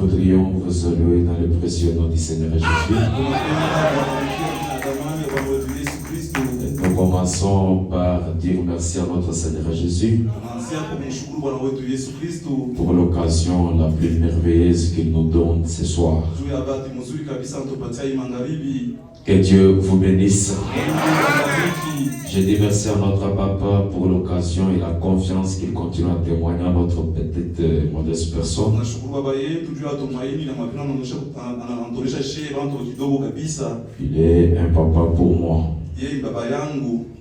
voudrions vous saluer dans le précieux nom du Seigneur Jésus. Nous commençons par dire merci à notre Seigneur Jésus pour l'occasion la plus merveilleuse qu'il nous donne ce soir. Que Dieu vous bénisse. Je dis merci à notre papa pour l'occasion et la confiance qu'il continue à témoigner à notre petite modeste personne. Il est un papa pour moi.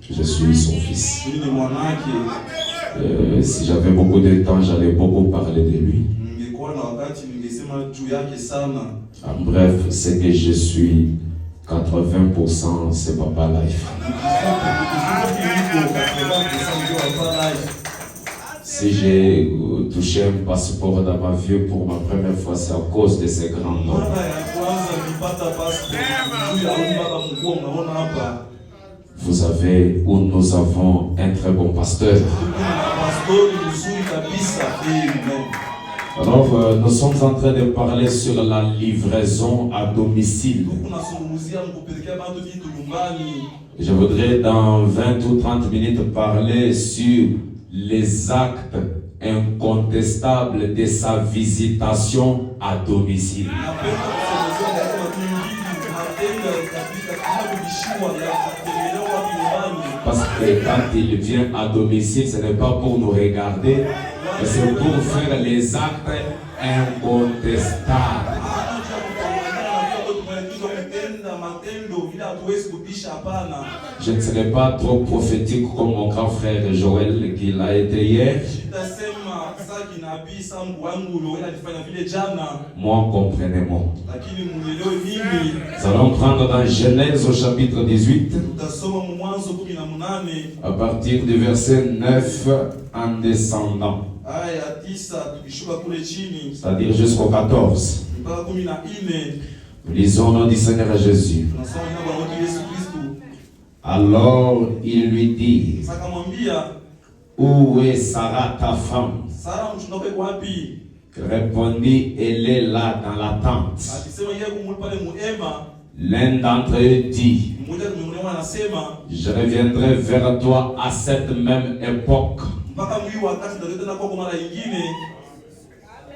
Je suis son fils. Si j'avais beaucoup de temps, j'allais beaucoup parler de lui. En bref, c'est que je suis 80%, c'est Papa Life. Si j'ai touché un passeport dans ma vie pour ma première fois, c'est à cause de ces grands noms. Vous avez ou nous avons un très bon pasteur. Alors, nous sommes en train de parler sur la livraison à domicile. Je voudrais dans 20 ou 30 minutes parler sur les actes incontestables de sa visitation à domicile. Parce que quand il vient à domicile, ce n'est pas pour nous regarder, mais c'est pour faire les actes incontestables. Je ne serai pas trop prophétique comme mon grand frère Joël qui l'a été hier. Moi, comprenez-moi. Nous allons prendre dans Genèse au chapitre 18, à partir du verset 9 en descendant. C'est-à-dire jusqu'au 14. Nous lisons au nom du Seigneur Jésus. Alors il lui dit: où est Sarah ta femme? Répondit: elle est là dans la tente. L'un d'entre eux dit: je reviendrai vers toi à cette même époque.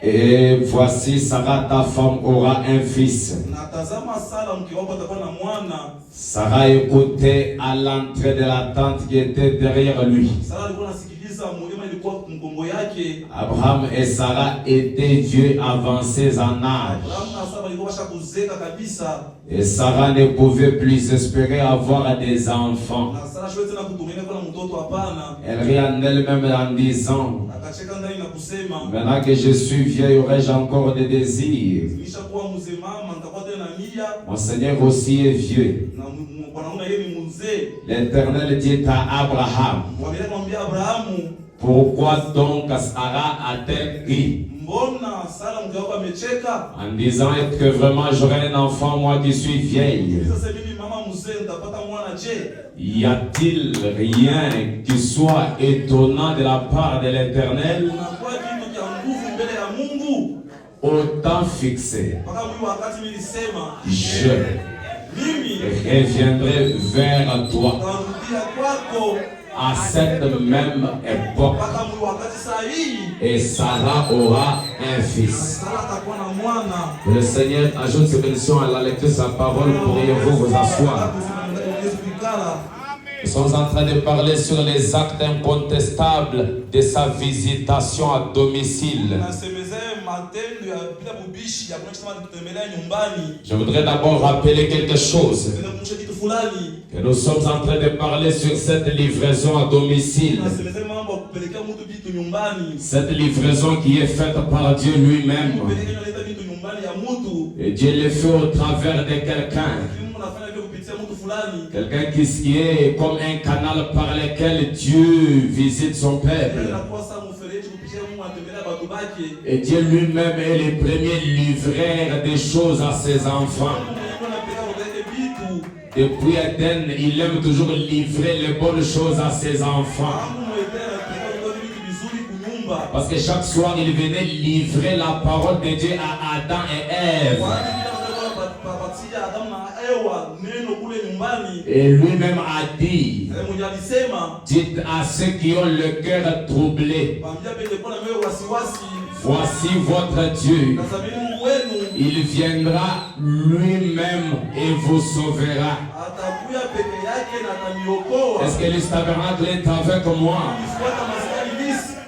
Et voici Sarah ta femme aura un fils. Sarah écoutait à l'entrée de la tente qui était derrière lui. Abraham et Sarah étaient vieux avancés en âge. Et Sarah ne pouvait plus espérer avoir des enfants. Elle rit en elle-même en disant: maintenant que je suis vieille, aurais-je encore des désirs? Mon Seigneur aussi est vieux. L'Éternel dit à Abraham: pourquoi donc Sarah a-t-elle ri? En disant: est-ce que vraiment j'aurai un enfant, moi qui suis vieille? Y a-t-il rien qui soit étonnant de la part de l'Éternel? Au temps fixé, je reviendrai vers toi à cette même époque, et Sarah aura un fils. Le Seigneur ajoute ses bénédictions à la lecture de sa parole. Pourriez-vous vous asseoir? Nous sommes en train de parler sur les actes incontestables de sa visitation à domicile. Je voudrais d'abord rappeler quelque chose. Que nous sommes en train de parler sur cette livraison à domicile. Cette livraison qui est faite par Dieu lui-même. Et Dieu le fait au travers de quelqu'un. Quelqu'un qui est comme un canal par lequel Dieu visite son peuple. Et Dieu lui-même est le premier livreur des choses à ses enfants. Depuis Éden, il aime toujours livrer les bonnes choses à ses enfants. Parce que chaque soir, il venait livrer la parole de Dieu à Adam et Ève. Et lui-même a dit, dites à ceux qui ont le cœur troublé, voici votre Dieu. Il viendra lui-même et vous sauvera. Est-ce que le tabernacle est avec moi?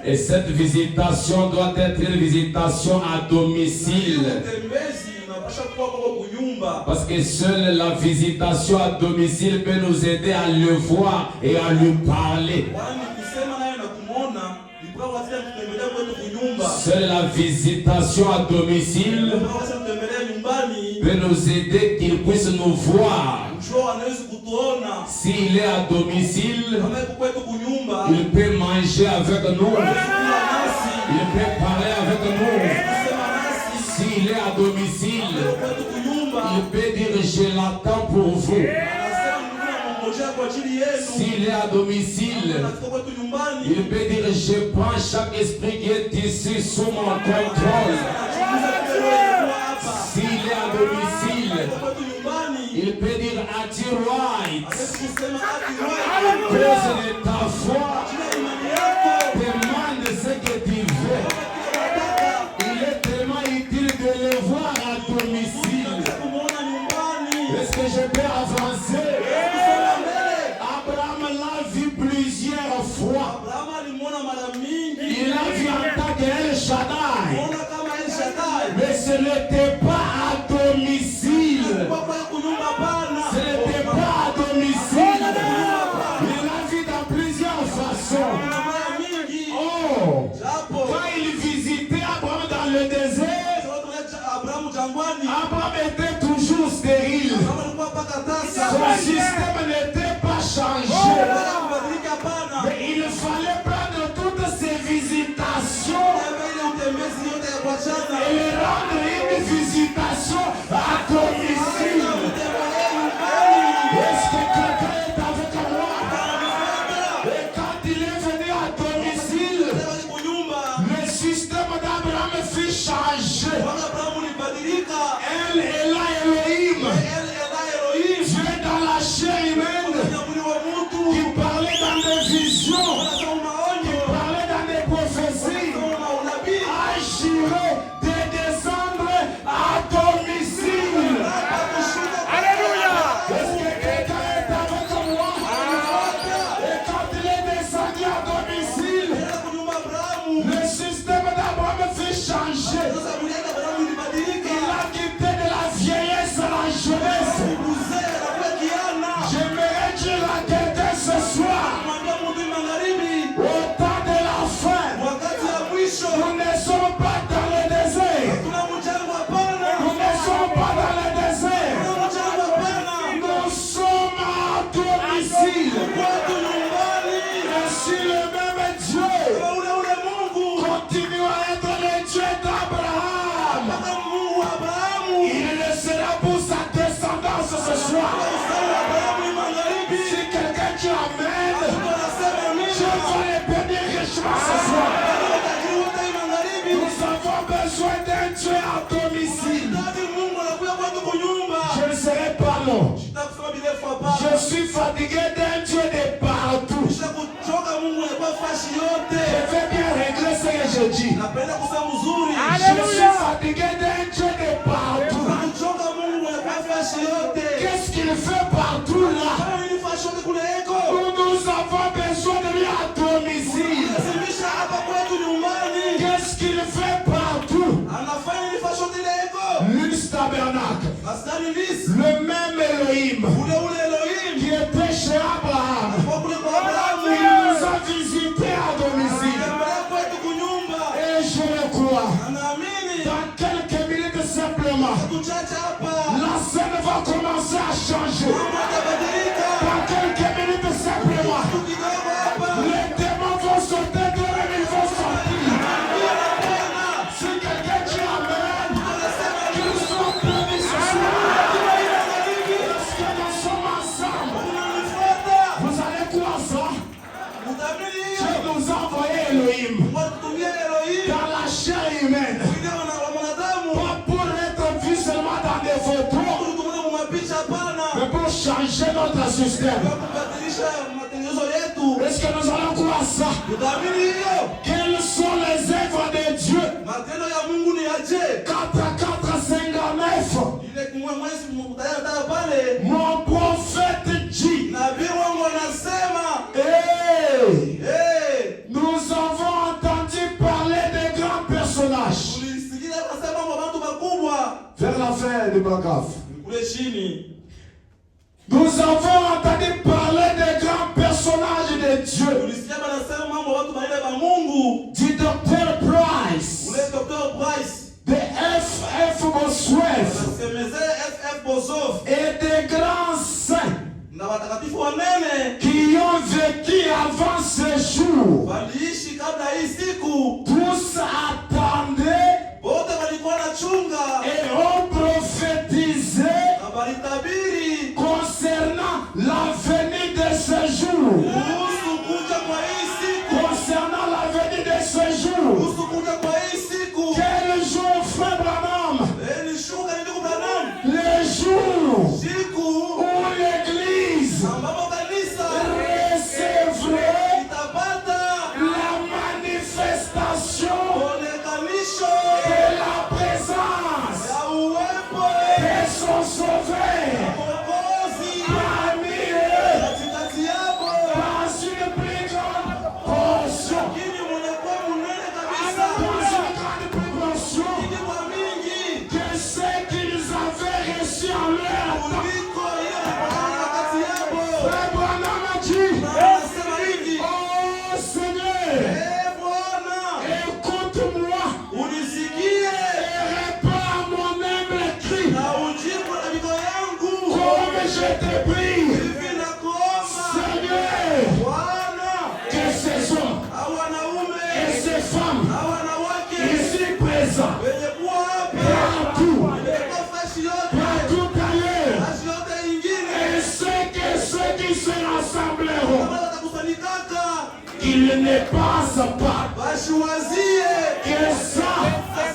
Et cette visitation doit être une visitation à domicile. Parce que seule la visitation à domicile peut nous aider à le voir et à lui parler. Seule la visitation à domicile peut nous aider qu'il puisse nous voir. S'il est à domicile, il peut manger avec nous. Il peut parler avec nous. S'il est à domicile, il peut dire je l'attends pour vous. S'il est à domicile, il peut dire je prends chaque esprit qui est ici sous mon contrôle. S'il est à domicile, il peut dire Ati-Right. Cause de ta foi, demande ce que tu veux. Il est tellement utile de le voir à domicile. Est-ce que je peux avancer? Abraham l'a vu plusieurs fois. Il a vu en tant qu'El Shaddai. Mais ce n'était pas à domicile. Ce n'était pas à domicile. Il l'a vu dans plusieurs façons. Oh, quand il visitait Abraham dans le désert, Abraham était toujours stérile. Son système n'était pas changé. Mais il fallait prendre toutes ces visitations et lui rendre une visitation à domicile. Est-ce que quelqu'un est avec moi? Et quand il est venu à domicile, le système d'Abraham fut changé. Elle est là, Elohim. Dieu dans la chair humaine, qui parlait dans des visions, qui parlait dans des prophéties, agirait de descendre à domicile. Alléluia! Est-ce que quelqu'un est avec moi? Et quand il est descendu à domicile, le système d'Abraham fut changé. Il a quitté de la vieillesse à la jeunesse. J'aimerais dire à quelqu'un ce soir, au temps de la fin, nous ne sommes pas dans le désert. Nous ne sommes pas dans le désert. Nous sommes à domicile. Et si le même Dieu continue à être le Dieu d'Abraham, il le sera pour sa descendance ce soir. Si quelqu'un dit Amen, je vais les bénir richement ce soir. Nous avons besoin d'un Dieu à domicile. Je ne serai pas long. Je suis fatigué d'un Dieu de partout. Je vais bien régler ce que je dis. Je suis fatigué d'un Dieu de partout. Qu'est-ce qu'il fait partout là? Nous avons besoin de lui à domicile. Qu'est-ce qu'il fait partout? L'Unique tabernacle. Le même Elohim qui était chez Abraham. Il nous a visités à domicile. Et je le crois. Dans quelques minutes simplement, la scène va commencer à changer. Dans quelques minutes simplement, les démons vont sauter de même, ils vont sortir. Si quelqu'un dit Amen, qu'ils soient bénis ce soir. Parce que nous sommes ensemble. Vous allez croire ça? Dieu nous a envoyé Elohim. chair humaine. Pas pour être vu seulement dans des photos, mais pour changer notre système. Est-ce que nous allons croire ça? Quelles sont les œuvres de Dieu? 4:59. Mon prophète dit, nous avons entendu parler de grands personnages. Vers la fin du paragraphe. Nous avons entendu parler de grands personnages de Dieu. Du Dr. Price. De F.F. Bosworth. Et des grands saints qui ont vécu avant ce jour. Tous attendaient et ont prophétisé concernant la venue de ce jour. Concernant la venue de ce jour. Quel jour, frère Branham? Le jour où l'Église recevrait la manifestation de la présence de son Sauveur parmi eux dans une plus grande portion. Que ce qu'ils avaient reçu en leur temps. Frère Branham a dit, oh Seigneur, écoute-moi et répare mon humble cri comme je te prie. Seigneur, que ces hommes et ces femmes ici présents, partout ailleurs, et ceux qui se rassembleront, qu'ils ne passent pas que ça c'est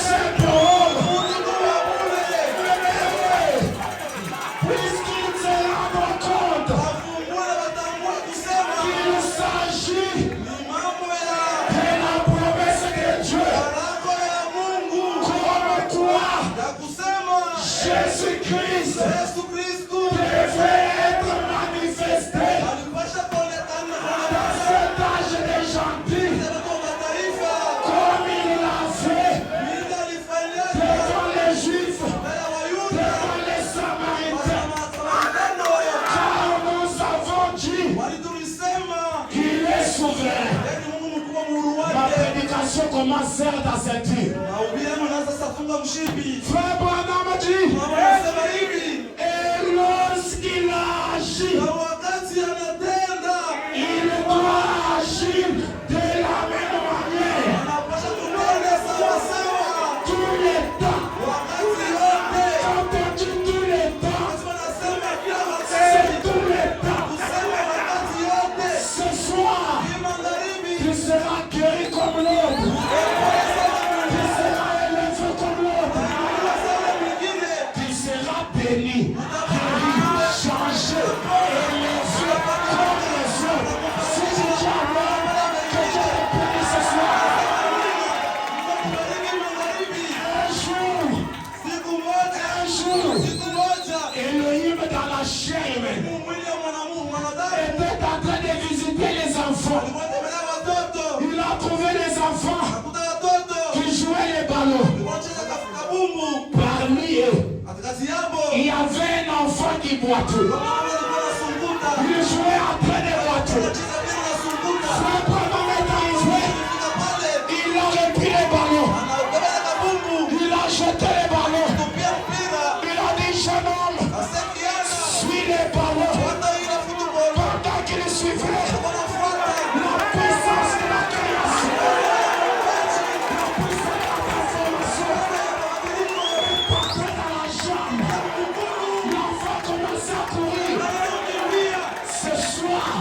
ce parole. Puisqu'ils se rendent compte qu'il s'agit de la promesse de Dieu. Comme quoi Jésus-Christ devait être manifesté dans cet âge des gentils, comme il l'a fait devant les Juifs, devant les Samaritains. Car nous avons dit qu'il est souverain. Ma prédication commence certes à cette heure. Frère Branham dit, et lorsqu'il agit, il doit agir de la même manière. Tout le temps. Quand on dit tout le temps, c'est tout le temps. Ce soir, tu seras guéri comme l'autre. Tu seras élevé comme l'autre. Tu seras béni, guéri, changé, élevé comme les autres. Si tu dis alors que Dieu te bénisse ce soir. Un jour, Elohim dans la chair humaine était en train de visiter les enfants. Il a trouvé les enfants qui jouaient les ballons. Parmi eux, il y avait un enfant qui boitait. Il jouait après des boiteux. Frère Branham est arrivé. Il a repris les ballons. Il a jeté les ballons. Il a dit, jeune homme, suis les ballons. Pendant qu'il suivait la puissance de la création, la puissance de la transformation, il partait dans la jambe. L'enfant commençait à courir. Ce soir,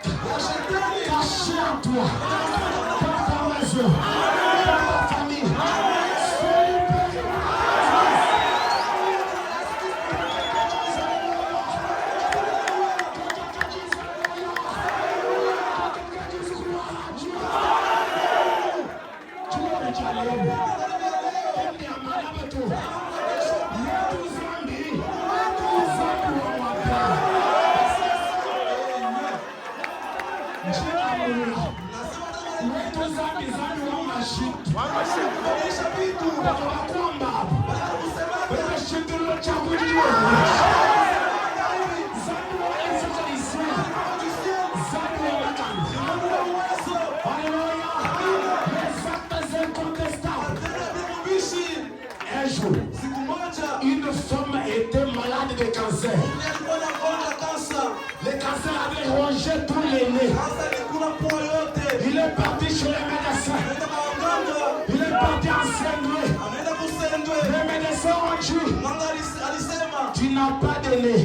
semence cachée en toi, dans ta maison, dans ta famille. Un jour, une femme était malade de cancer. Le cancer avait rongé tous les nez. Il est parti chez le médecin. Il est parti enseigner. Le médecin a dit, tu n'as pas de nez.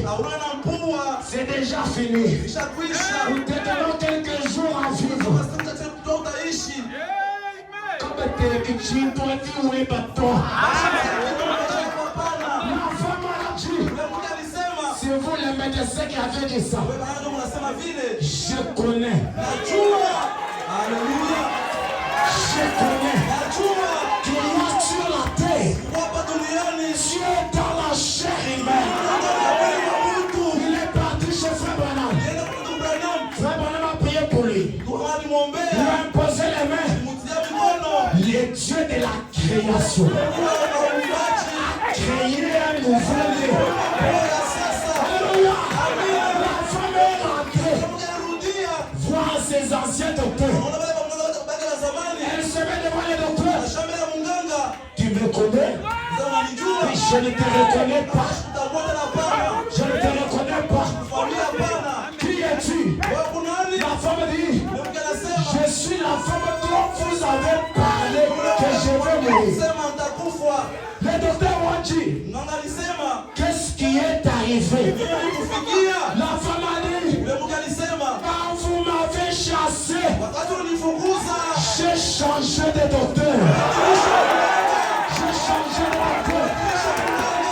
C'est déjà fini. Nous te donnons quelques jours à vivre. Comme tu dois dire oui, bateau. C'est vous le médecin qui avez dit ça. Je connais. Alléluia. Je connais. Tu es sur la terre. Tu es dans la chair humaine. Il est parti chez Frère Branham. Frère Branham a prié pour lui. Il a imposé les mains. Le Dieu de la création a créé un nouveau nez. Alléluia. La femme est rentrée voir ses anciens docteurs. Elle se met devant les docteurs. Tu me connais? Oui, je ne te reconnais pas. Je ne te reconnais pas. Qui es-tu? La femme dit, je suis la femme dont vous avez parlé que je vais mourir. Les docteurs ont dit, qu'est-ce qui est arrivé? La femme a dit, quand vous m'avez chassé, j'ai changé de docteur. J'ai changé de docteur.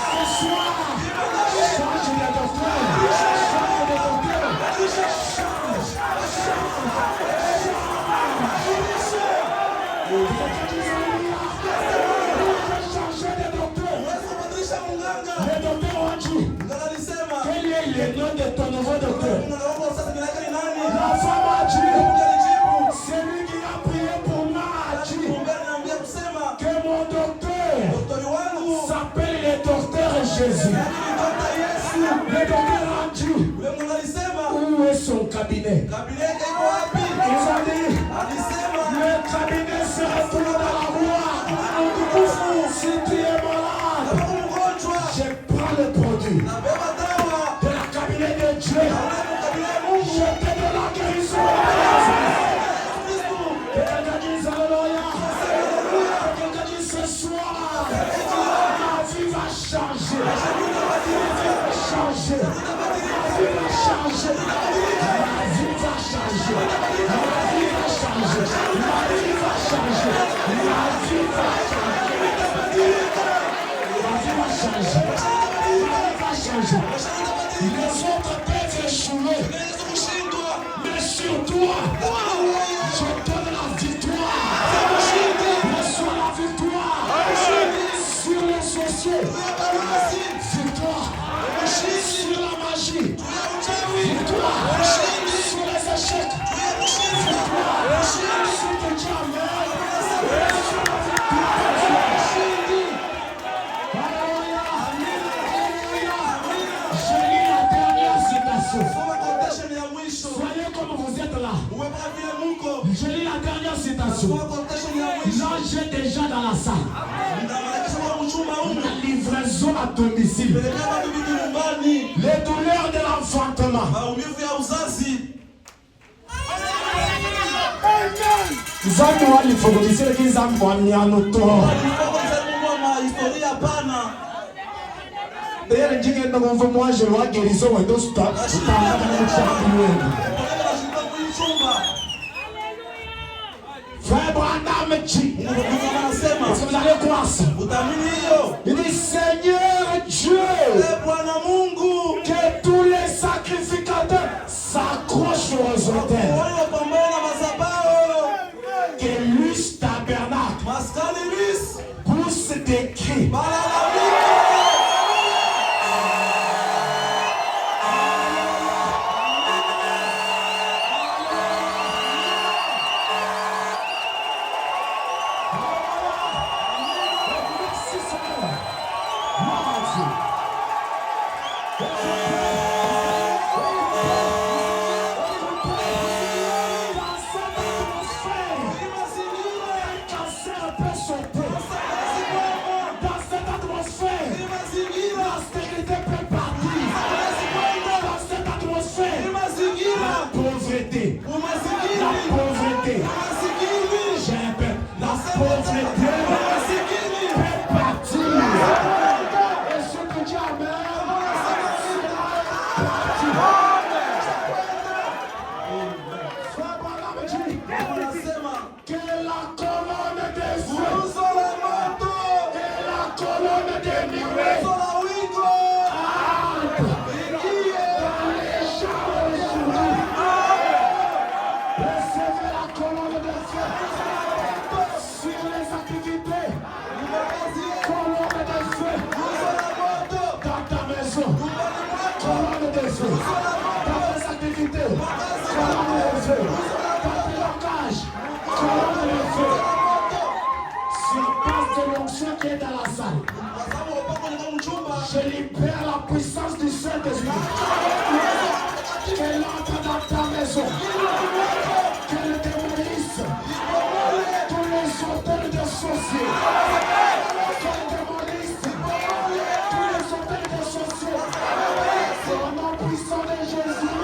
Ce soir, change de docteur. Change de docteur. Les docteurs ont dit, quel est le nom de ton nouveau docteur? La femme a dit, celui qui a prié pour moi a dit que mon docteur s'appelle le docteur Jésus. Le docteur a dit, où est son cabinet? Ils ont dit, le cabinet sera tout dans la voie. Si tu es malade, je prends le produit de la cabinet de Dieu. Je te donne la guérison. Quelqu'un dit alléluia. Quelqu'un dit ce soir, ma vie va changer. Ma vie va changer. Ma vie va changer. Ma vie va changer. Ma vie va changer. Ma vie va changer. Ma vie va changer. Les autres peuvent échouer, mais sur toi, je donne la victoire. Reçois la victoire. Sur les sorciers, victoire. Sur la magie, victoire. Sur les échecs, victoire. Sur le diable, soyez comme vous êtes là. Je lis la dernière citation. L'ange est déjà dans la salle. La livraison à domicile. Les douleurs de l'enfantement. Zambi walifundisha lakini zambi wanianotoa. D'ailleurs, moi, je vois guérison et tout ça. Frère Branham dit, est-ce que vous allez croire ça? Il dit, Seigneur Dieu, que tous les sacrificateurs s'accrochent aux autels. Que Luz Tabernacle pousse des cris. Je libère la puissance du Saint-Esprit. Qu'elle entre dans ta maison. Qu'elle démolisse tous les hôtels de sorciers. Qu'elle démolisse tous les hôtels de sorciers. Au nom puissant de Jésus,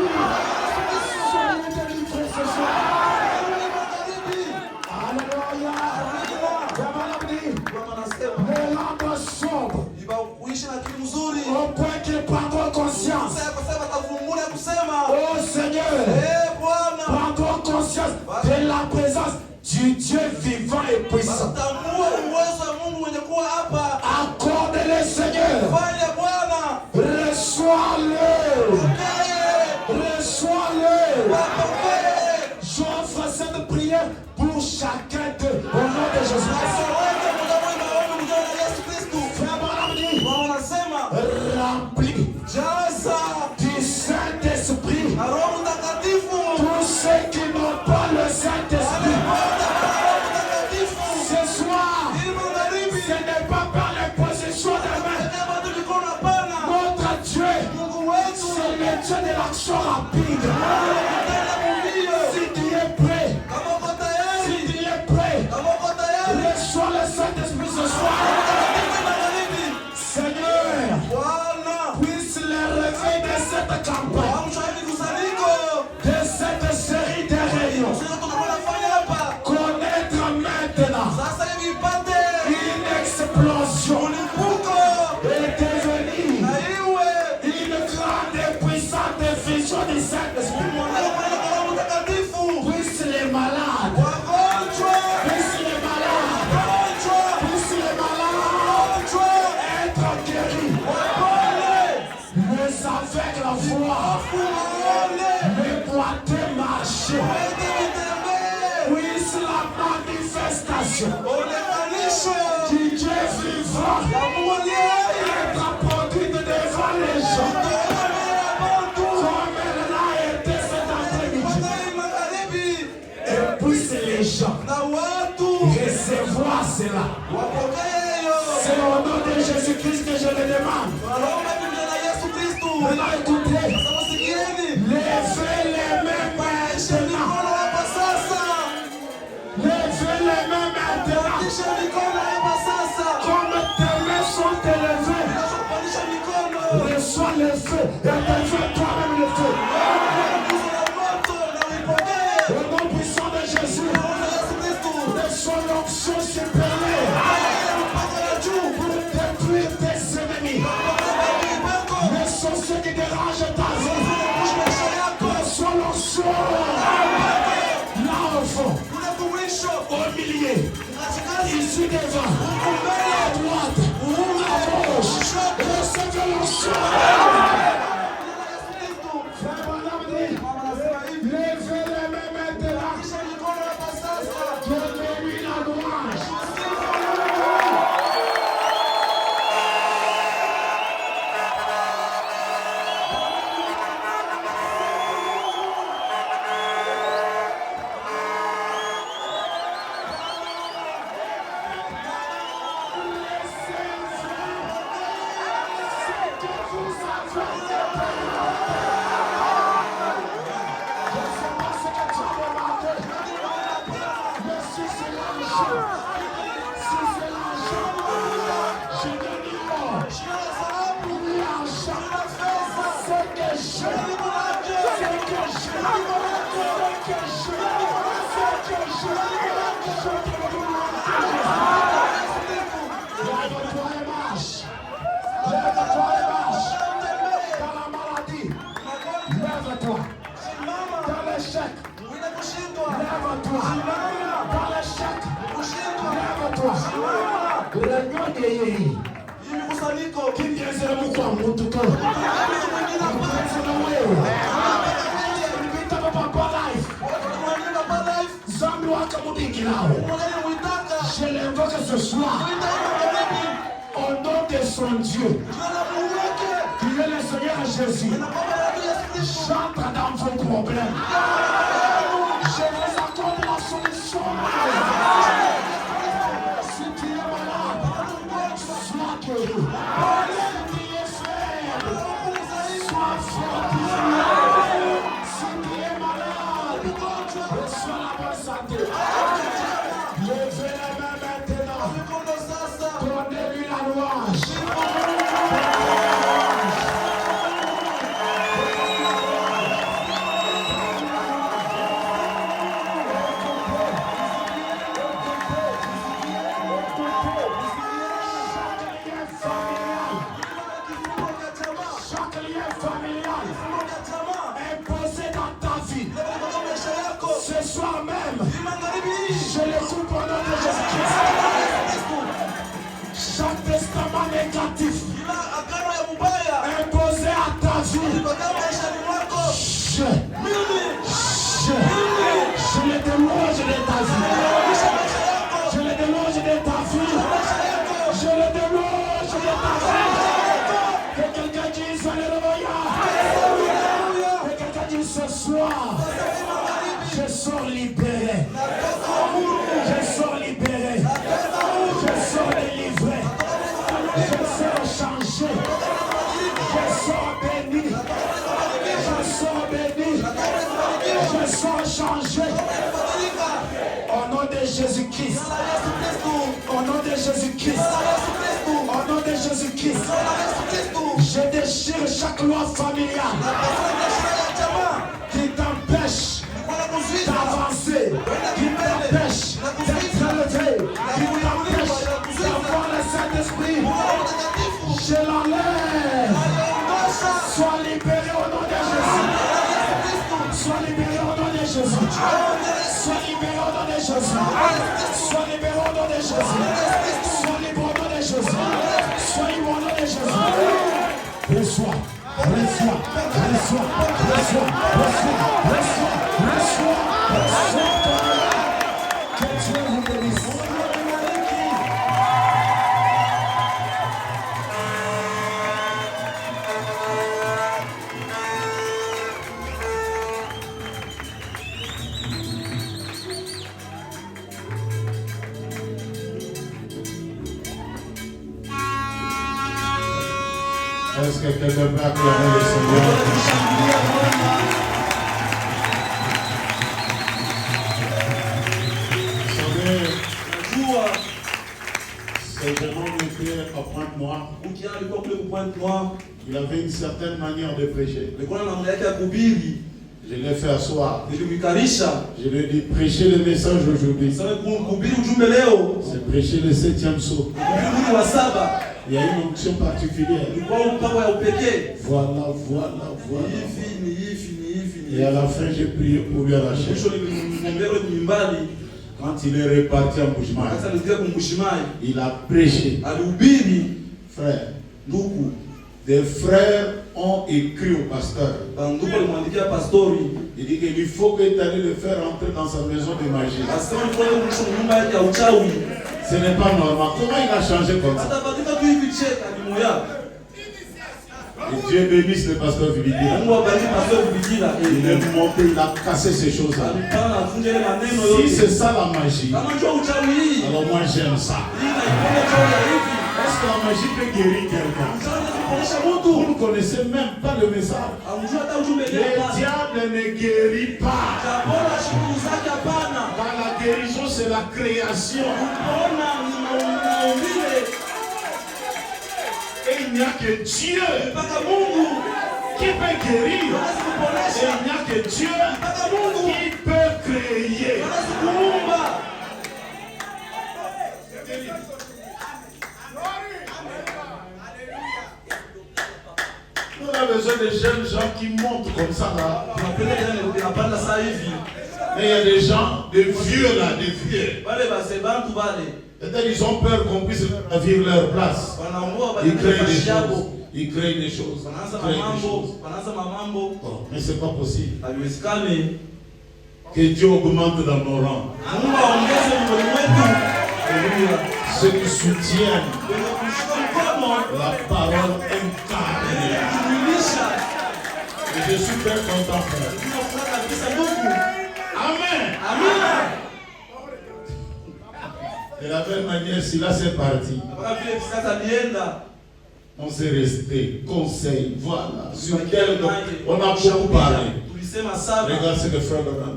soyez délivrés ce soir. Alléluia. Le lampe sombre. Au point qu'il prendra conscience. Oh Seigneur, prendra conscience de la présence du Dieu vivant et puissant. Accorde-le Seigneur. Reçois-le. Reçois-le. J'offre cette prière pour chacun d'eux. Au nom de Jésus-Christ. Rempli du Saint-Esprit. Tous ceux qui n'ont pas le Saint-Esprit, ce soir, ce n'est pas par les possessions de main. Notre Dieu, c'est le Dieu de l'action rapide. Si tu es prêt, reçois le Saint-Esprit ce soir. Seigneur, puisse le réveil de cette campagne, de cette série de réunions, connaître maintenant une explosion et devenir une grande et puissante vision du Saint-Esprit. Puisse les malades, puisse les malades, puisse les malades être guéris. Les aveugles la voix, les boiteux marcher. Puisse la manifestation du Dieu vivant être produite devant les gens, comme elle l'a été cet après-midi. Et puisse les gens recevoir cela. C'est au nom de Jésus-Christ que je le demande. Maintenant écoutez, levez les mains maintenant. Levez les mains maintenant. Comme tes mains sont élevées, reçois le feu et fais toi-même le feu. Au nom puissant de Jésus, reçois l'onction supérieure pour détruire tes ennemis. milieu, ici devant, à droite, à gauche, recevez l'onction. Levez les mains maintenant. Donnez-lui la louange. Je l'invoque ce soir au nom de son Dieu, qui est le Seigneur Jésus. J'entre dans vos problèmes. Je vous accorde la solution. Si tu es malade, sois guéri. Si tu es faible, sois fortifié. Si tu es malade, reçois la bonne santé. Levez les mains maintenant. Donnez-lui la louange. Chaque lien familial imposé dans ta vie, ce soir même, je le coupe au nom de Jésus-Christ. Chaque testament négatif imposé à ta vie, je le déloge de ta vie. Je le déloge de ta vie. Je le déloge de ta vie. Que quelqu'un dise Alléluia. Que quelqu'un dise ce soir, je sors libéré. Je sors libéré. Je sors délivré. Je sors changé. Je sors béni. Je sors béni. Je sors changé. Au nom de Jésus-Christ. Au nom de Jésus-Christ. Au nom de Jésus-Christ. Je déchire chaque loi familiale qui t'empêche d'avancer, qui t'empêche d'être élevé, qui t'empêche d'avoir le Saint-Esprit. Je l'enlève. Sois libéré au nom de Jésus. Sois libéré au nom de Jésus. Sois libéré au nom de Jésus. Sois libéré au nom de Jésus. Sois libéré au nom de Jésus. Sois libéré au nom de Jésus. Reçois, reçois, reçois, reçois, reçois, reçois, reçois. Que Dieu vous bénisse. Est-ce que quelqu'un peut acclamer le Seigneur? Vous savez, c'est vraiment était à Pointe-Noire. Il avait une certaine manière de prêcher. Je l'ai fait asseoir. Je lui ai dit prêcher le message aujourd'hui. C'est prêcher le 7e saut. Il y a une onction particulière. Voilà. Et à la fin, j'ai prié pour lui arracher. Quand il est reparti à Mbujimayi, Sasa alirudia kumbushimai. il a prêché. Alihubiri. Frère, Ndugu. des frères ont écrit au pasteur. Ndugu alimwandikia pastori. Il dit qu'il faut que tu ailles le faire entrer dans sa maison de magie. Asema alikuwa kumsha nyumba yake ya uchawi. Ce n'est pas normal. Comment il a changé comme ça? Atabadilika tu hivi cheka ni moya. Et Dieu bénisse le pasteur Vibidila. Mungu abariki pastor Vibidila. Il est monté, il a cassé ces choses-là. Alipana afunje ile maneno yote. Si c'est ça la magie, Kama njoo uchawi hii. alors moi j'aime ça. Est-ce que la magie peut guérir quelqu'un? Vous ne connaissez même pas le message. Le diable ne guérit pas. Car la guérison c'est la création. Et il n'y a que Dieu qui peut guérir. Et il n'y a que Dieu qui peut créer. On a besoin de jeunes gens qui montent comme ça là. Mais il y a des gens, des vieux là, des vieux. Peut-être ils ont peur qu'on puisse vivre leur place. Ils créent des choses. Ils créent des choses. Oh, mais c'est pas possible. Que Dieu augmente dans nos rangs. Ceux qui soutiennent la parole incarnée. Et je suis très content, frère. Amen. De la même manière, si là c'est parti, on s'est resté, conseil, voilà. Sur quel on a beaucoup parlé. Regarde ce que frère Laurent.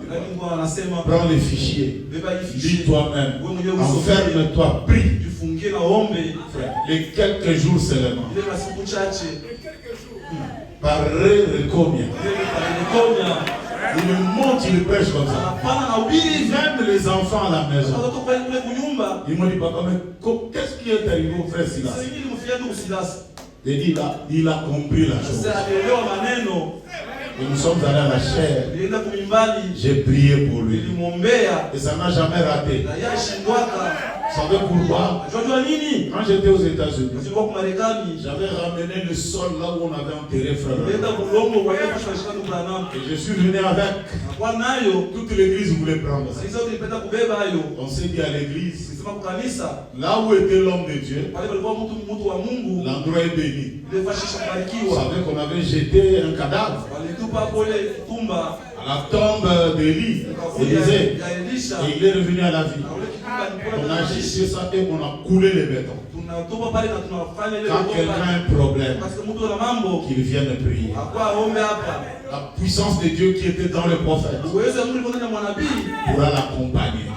Prends les fichiers. Lis toi-même. Enferme-toi, prie. Les quelques jours seulement. Par combien? Il monte, il prêche comme ça. Même les enfants à la maison. Ils m'ont dit, papa, mais qu'est-ce qui est arrivé au frère Silas? Il a compris la chose. Et nous sommes allés à la chair. J'ai prié pour lui. Et ça n'a jamais raté. Vous savez pourquoi? Quand j'étais aux États-Unis, j'avais ramené le sol là où on avait enterré frère. Et je suis venu avec. Toute l'église voulait prendre ça. On s'est dit à l'église, là où était l'homme de Dieu, l'endroit est béni. Vous savez qu'on avait jeté un cadavre à la tombe d'Élie, Élisée, et il est revenu à la vie. On a jeté ça et on a coulé les bétons. Quand quelqu'un a un problème, qu'il vienne prier. La puissance de Dieu qui était dans le prophète pourra l'accompagner.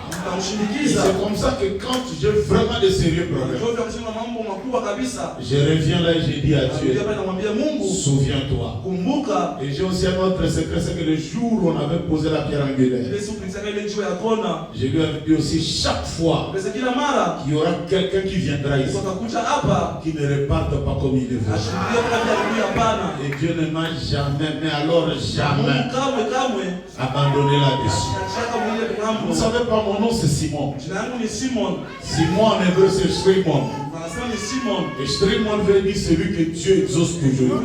C'est comme ça que quand j'ai vraiment de sérieux problèmes, je reviens là et je dis à Dieu, souviens-toi. Et j'ai aussi un autre secret, c'est que le jour où on avait posé la pierre angulaire, je lui avais dit aussi chaque fois qu'il y aura quelqu'un qui viendra ici, qui ne reparte pas comme il est venu. Et Dieu ne m'a jamais, mais alors jamais abandonné là-dessus. Vous ne savez pas, mon nom c'est Simon. Simon en hébreu c'est Shrimon. Et Shrimon veut dire celui que Dieu exauce toujours.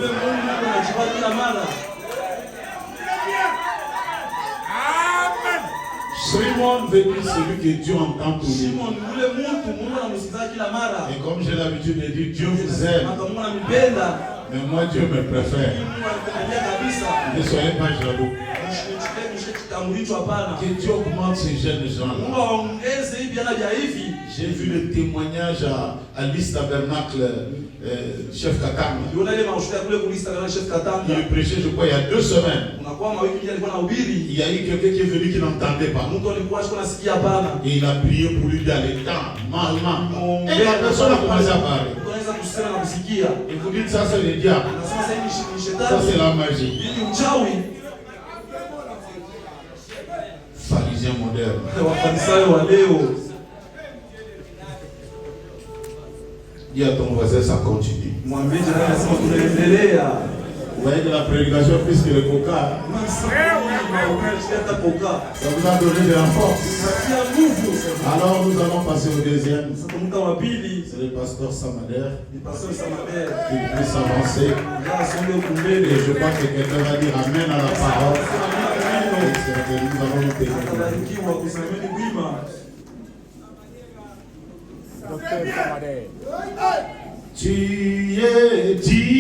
Shrimon veut dire celui que Dieu entend toujours. Et comme j'ai l'habitude de dire, Dieu vous aime. Mais moi Dieu me préfère. Ne soyez pas jaloux. Que Dieu augmente ces jeunes gens-là. J'ai vu le témoignage à l'East Tabernacle, chef Katanga. Il prêchait, je crois, il y a 2 semaines. Il y a eu quelqu'un qui est venu qui n'entendait pas. Et il a prié pour lui dans les temps, mal. Et la personne a commencé à parler. Et vous dites ça, c'est le diable. Ça, c'est la magie. Pharisien moderne. Dis à ton voisin, ça continue. voyez que la prédication plus que le coca, ça vous a donné de la force. Alors nous allons passer au deuxième. C'est le pasteur Samader. Il puisse avancer. Et je crois que quelqu'un va dire Amen à la parole. Et c'est que nous allons nous payer. Tu es dit.